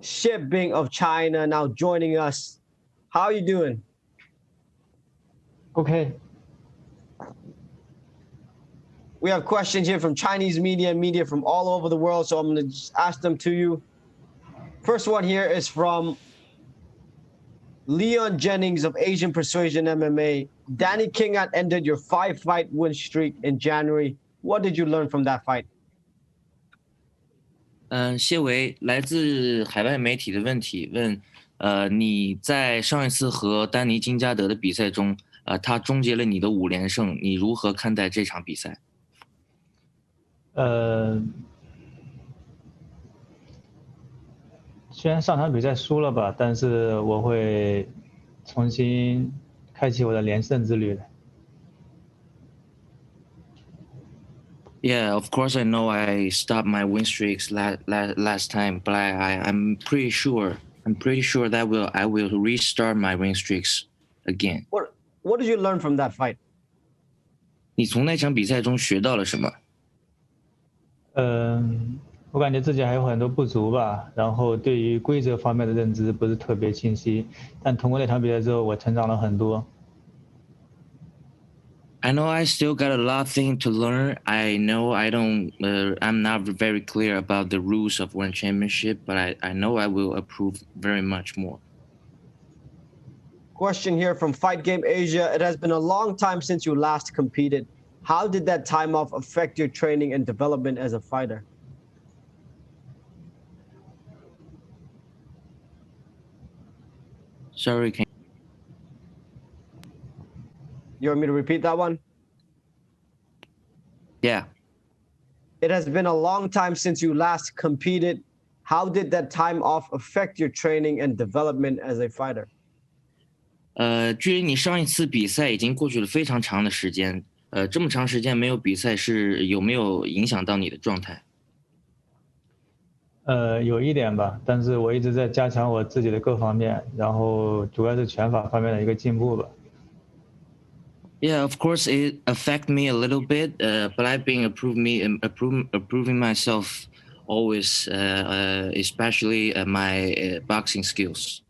shipping of China now joining us. How are you doing? Okay. We have questions here from Chinese media and media from all over the world, so I'm going to just ask them to you. First one here is from Leon Jennings of Asian Persuasion MMA. Danny King had ended your 5-fight win streak in January. What did you learn from that fight? 谢维来自海外媒体的问题问，你在上一次和丹尼金加德的比赛中，他终结了你的5连胜，你如何看待这场比赛？虽然上场比赛输了吧，但是我会重新开启我的连胜之旅的。Yeah, of course I know I stopped my win streaks last time, but I'm pretty sure that I will restart my win streaks again. What did you learn from that fight? 你从那场比赛中学到了什么？我感觉自己还有很多不足吧，然后对于规则方面的认知不是特别清晰，但通过那场比赛之后，我成长了很多。I know I still got a lot of things to learn. I know I'm not very clear about the rules of one championship, but I know I will improve very much more. Question here from Fight Game Asia. It has been a long time since you last competed. How did that time off affect your training and development as a fighter? Sorry, can you want me to repeat that one? Yeah. It has been a long time since you last competed. How did that time off affect your training and development as a fighter? 距离你上一次比赛已经过去了非常长的时间，这么长时间没有比赛是有没有影响到你的状态？有一点吧，但是我一直在加强我自己的各方面，然后主要是拳法方面的一个进步吧。Yeah, of course it affect me a little bit, but I've been improving myself always, especially my boxing skills.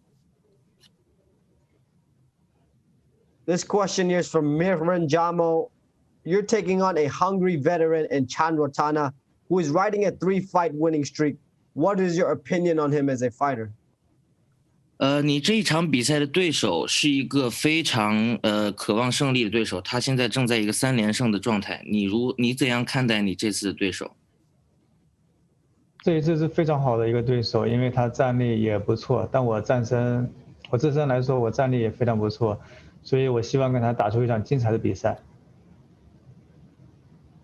This question here is from Mirren Jamo. You're taking on a hungry veteran in Chan Rotana, who is riding a 3-fight winning streak. What is your opinion on him as a fighter? 你这一场比赛的对手是一个非常渴望胜利的对手，他现在正在一个3连胜的状态。你怎样看待你这次的对手？这一次是非常好的一个对手，因为他战力也不错，但我自身来说，我战力也非常不错，所以我希望跟他打出一场精彩的比赛。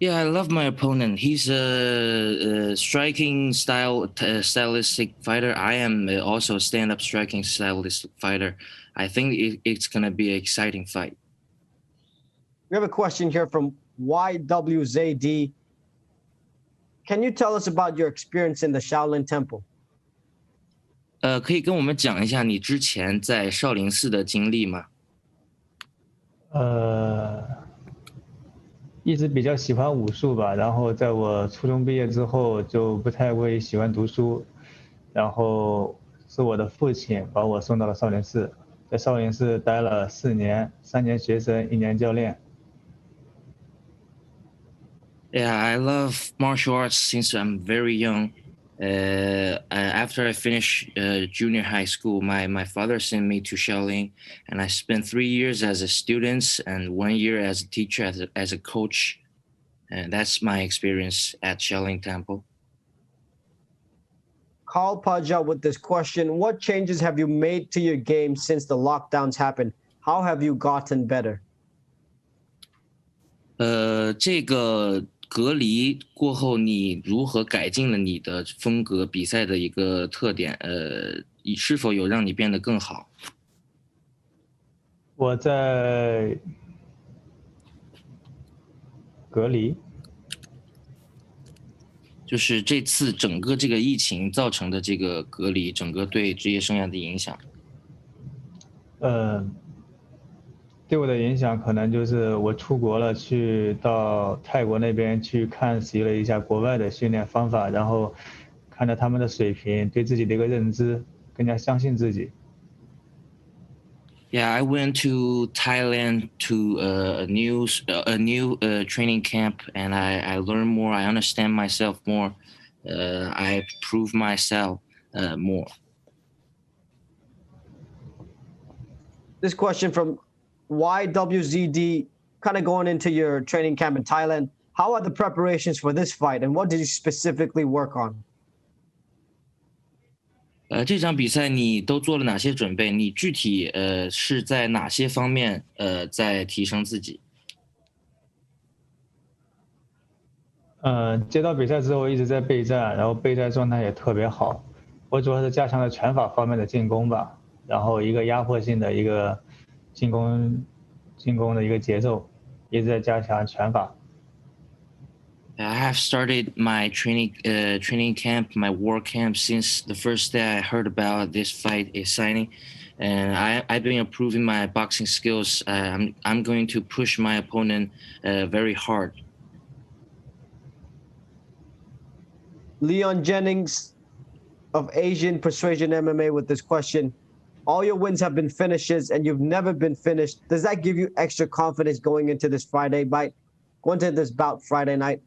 Yeah, I love my opponent. He's a striking stylistic fighter. I am also a stand-up striking stylistic fighter. I think it's going to be an exciting fight. We have a question here from YWZD. Can you tell us about your experience in the Shaolin Temple? 可以跟我们讲一下你之前在少林寺的经历吗？一直比较喜欢武术吧，然后在我初中毕业之后就不太会喜欢读书，然后是我的父亲把我送到了少林寺，在少林寺待了4年，3年学生，1年教练。Yeah, I love martial arts since I'm very young. After I finished junior high school, my father sent me to Shaolin, and I spent 3 years as a student and 1 year as a teacher, as a coach. And that's my experience at Shaolin Temple. Carl Paja with this question. What changes have you made to your game since the lockdowns happened? How have you gotten better? 这个隔离过后，你如何改进了你的风格、比赛的一个特点？是否有让你变得更好？我在隔离，就是这次整个这个疫情造成的这个隔离，整个对职业生涯的影响。对我的影响可能就是我出国了，去到泰国那边去看习了一下国外的训练方法，然后看着他们的水平，对自己的一个认知，更加相信自己。Yeah, I went to Thailand to a new training camp, and I learned more. I understand myself more. I prove myself more. This question from YWZD, kind of going into your training camp in Thailand. How are the preparations for this fight, and what did you specifically work on? 这场比赛你都做了哪些准备？你具体是在哪些方面在提升自己？接到比赛之后一直在备战，然后备战状态也特别好。我主要是加强了拳法方面的进攻吧，然后一个压迫性的一个进攻的一个节奏，一直在加强拳法。I have started my training camp, my war camp since the first day I heard about this fight is signing, and I've been improving my boxing skills. I'm going to push my opponent very hard. Leon Jennings of Asian Persuasion MMA with this question. All your wins have been finishes and you've never been finished. Does that give you extra confidence going into this bout Friday night?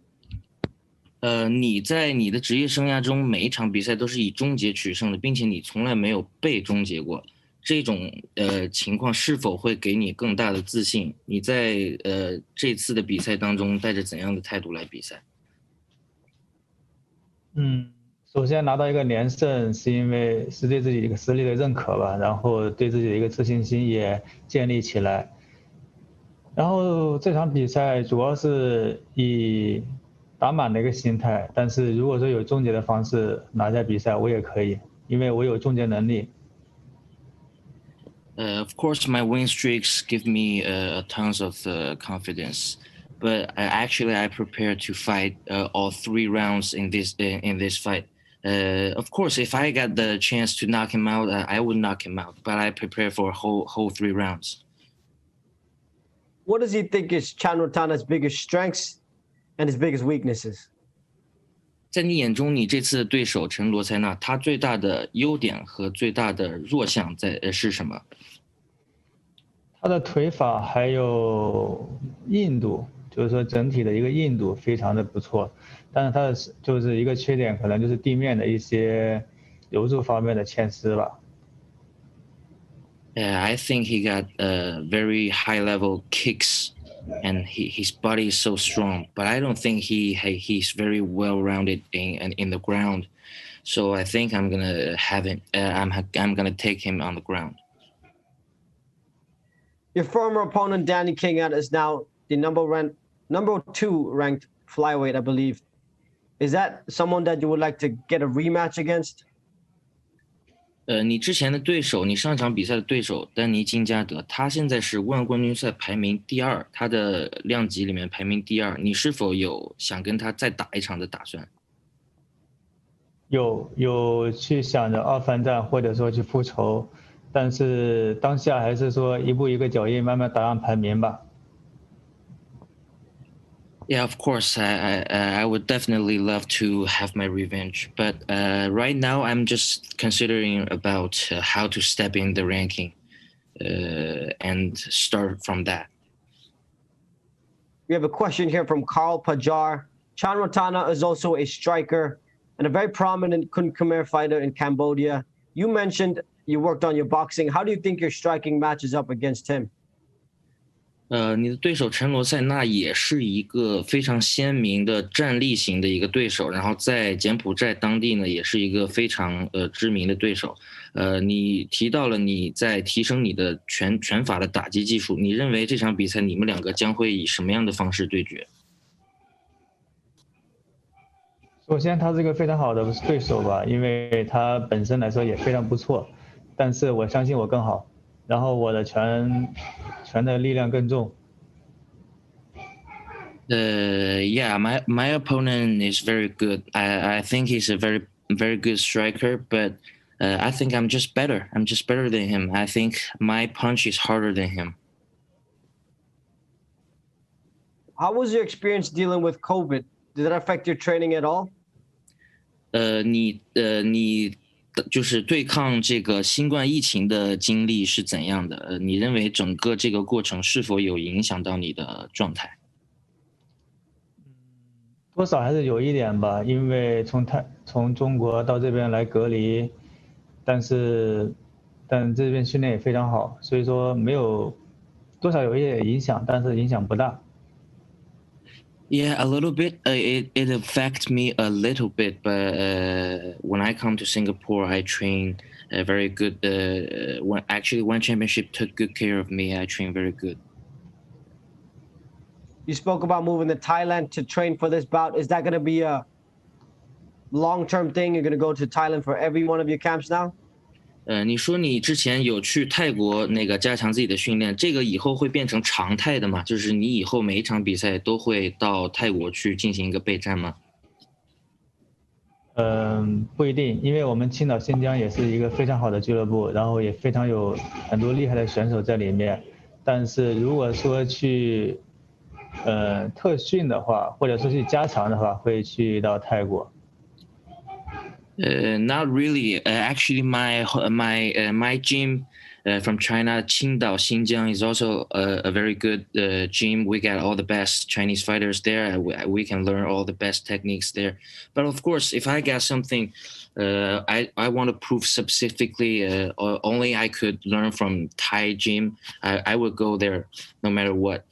你在你的职业生涯中每一场比赛都是以终结取胜的，并且你从来没有被终结过。这种情况是否会给你更大的自信？你在这次的比赛当中带着怎样的态度来比赛？首先拿到一个连胜，是因为是对自己一个实力的认可吧，然后对自己的一个自信心也建立起来。然后这场比赛主要是以打满的一个心态，但是如果说有终结的方式拿下比赛，我也可以，因为我有终结能力。Of course, my win streaks give me tons of confidence, but actually, I prepared to fight all 3 rounds in this fight. Of course, if I got the chance to knock him out, I would knock him out. But I prepared for whole 3 rounds. What does he think is Chanrotana's biggest strengths and his biggest weaknesses? 在你眼中，你这次的对手陈罗塞纳，他最大的优点和最大的弱项是什么？他的腿法还有硬度，就是说整体的一个硬度非常的不错，但是他的就是一个缺点，可能就是地面的一些柔术方面的欠失吧。I think he got very high level kicks, and his body is so strong. But I don't think he's very well rounded in the ground. So I think I'm gonna have him. I'm gonna take him on the ground. Your former opponent Danny King is now the number 2 ranked flyweight, I believe. Is that someone that you would like to get a rematch against? 你之前的对手，你上场比赛的对手丹尼金加德，他现在是万冠军赛排名第2，他的量级里面排名第2。你是否有想跟他再打一场的打算？有去想着2番战，或者说去复仇，但是当下还是说一步一个脚印，慢慢打上排名吧。Yeah, of course. I would definitely love to have my revenge, but right now I'm just considering about how to step in the ranking and start from that. We have a question here from Carl Pajar. Chanrotana is also a striker and a very prominent Kun Khmer fighter in Cambodia. You mentioned you worked on your boxing. How do you think your striking matches up against him? 你的对手陈罗塞纳也是一个非常鲜明的战力型的一个对手，然后在柬埔寨当地呢，也是一个非常知名的对手。你提到了你在提升你的拳法的打击技术，你认为这场比赛你们两个将会以什么样的方式对决？首先，他是一个非常好的对手吧，因为他本身来说也非常不错，但是我相信我更好，然后我的拳的力量更重。Yeah, my opponent is very good. I think he's a very good striker, but I think I'm just better. I'm just better than him. I think my punch is harder than him. How was your experience dealing with COVID? Did that affect your training at all? 你就是对抗这个新冠疫情的经历是怎样的？你认为整个这个过程是否有影响到你的状态？多少还是有一点吧，因为从中国到这边来隔离，但这边训练也非常好，所以说没有多少有一点影响，但是影响不大。Yeah, a little bit. It affects me a little bit, but when I come to Singapore, I train very good. When actually one championship took good care of me, I train very good. You spoke about moving to Thailand to train for this bout. Is that going to be a long-term thing? You're going to go to Thailand for every one of your camps now? 你说你之前有去泰国那个加强自己的训练，这个以后会变成常态的吗？就是你以后每一场比赛都会到泰国去进行一个备战吗？不一定，因为我们青岛新疆也是一个非常好的俱乐部，然后也非常有很多厉害的选手在里面。但是如果说去特训的话，或者说去加强的话，会去到泰国。Not really. Actually, my gym from China, Qingdao, Xinjiang, is also a very good gym. We got all the best Chinese fighters there. We can learn all the best techniques there. But of course, if I got something I want to prove specifically, only I could learn from Thai gym, I would go there no matter what.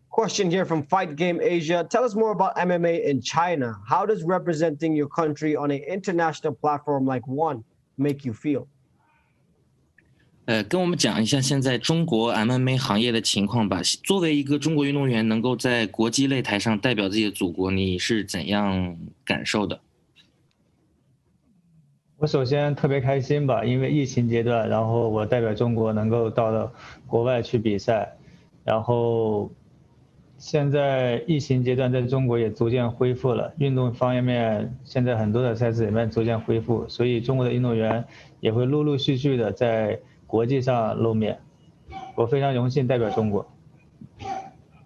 Question here from Fight Game Asia. Tell us more about MMA in China. How does representing your country on an international platform like ONE make you feel? 跟我们讲一下现在中国 MMA 行业的情况吧。作为一个中国运动员，能够在国际擂台上代表自己的祖国，你是怎样感受的？我首先特别开心吧，因为疫情阶段，然后我代表中国能够到了国外去比赛，然后现在疫情阶段在中国也逐渐恢复了，运动方面现在很多的赛事里面逐渐恢复，所以中国的运动员也会陆陆续续的在国际上露面。我非常荣幸代表中国。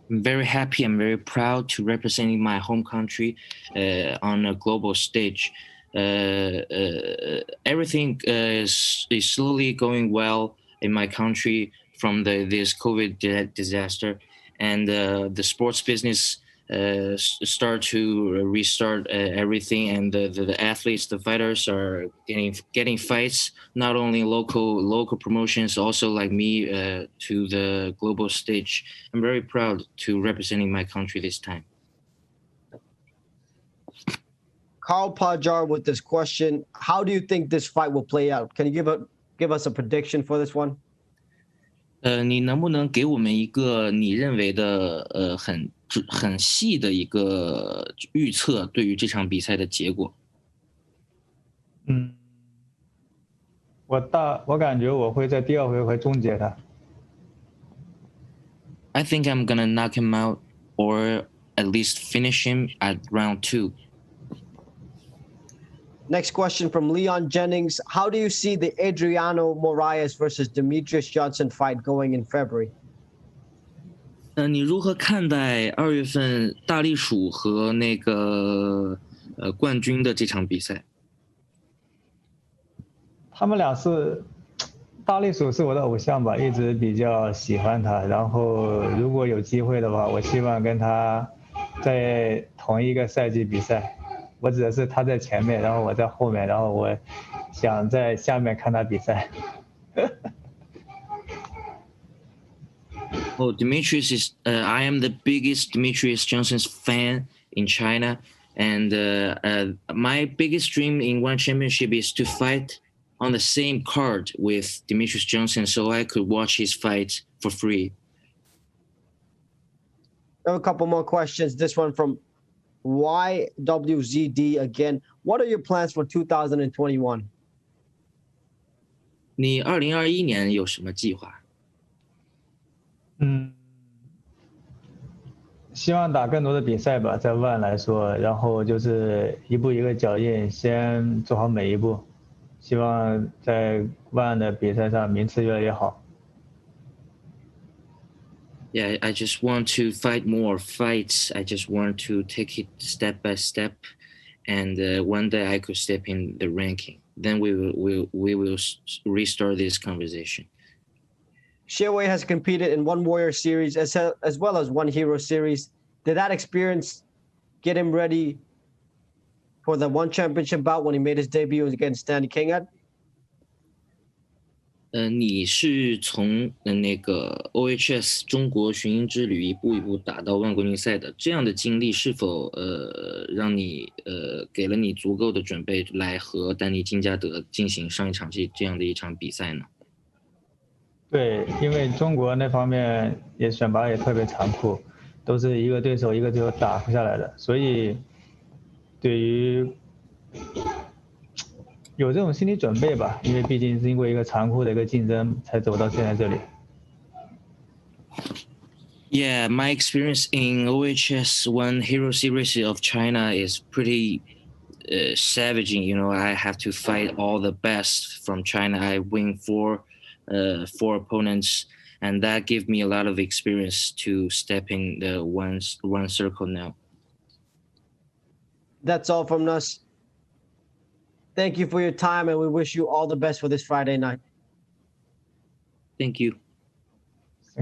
I'm very happy. I'm very proud to representing my home country on a global stage. Everything is slowly going well in my country from this COVID disaster, and the sports business start to restart everything, and the athletes, the fighters are getting fights, not only local promotions, also like me to the global stage. I'm very proud to representing my country this time. Carl Pajar with this question. How do you think this fight will play out? Can you give us a prediction for this one? 你能不能给我们一个你认为的很细的一个预测，对于这场比赛的结果？我感觉我会在第二回合终结他。I think I'm gonna knock him out, or at least finish him at round 2. Next question from Leon Jennings. How do you see the Adriano Moraes versus Demetrius Johnson fight going in February? 你如何看待2月份大力鼠和那个冠军的这场比赛？他们俩是大力鼠是我的偶像吧，一直比较喜欢他。然后如果有机会的话，我希望跟他在同一个赛季比赛。我指的是他在前面，然后我在后面，然后我想在下面看他比赛。Oh, Demetrius is. I am the biggest Demetrius Johnson's fan in China, and my biggest dream in one championship is to fight on the same card with Demetrius Johnson, so I could watch his fight for free. I have a couple more questions. This one from YWZD again. What are your plans for 2021? 你2021年有什么计划？希望打更多的比赛吧，在ONE来说，然后就是一步一个脚印，先做好每一步，希望在ONE的比赛上名次越来越好。Yeah, I just want to fight more fights. I just want to take it step by step. and one day I could step in the ranking. Then we will restart this conversation. Wei has competed in one Warrior Series as well as one Hero Series. Did that experience get him ready for the one championship bout when he made his debut against Danny King? 你是从那个 OHS 中国寻鹰之旅一步一步打到万国军赛的，这样的经历是否让你给了你足够的准备来和丹尼金加德进行上一场这样的一场比赛呢？对，因为中国那方面也选拔也特别残酷，都是一个对手一个对手打不下来的，所以对于有这种心理准备吧，因为毕竟是经过一个残酷的一个竞争才走到现在这里。Yeah, my experience in OHS One Hero Series of China is pretty savaging. You know, I have to fight all the best from China. I win four opponents, and that gave me a lot of experience to step in the one circle now. That's all from us. Thank you for your time, and we wish you all the best for this Friday night. Thank you.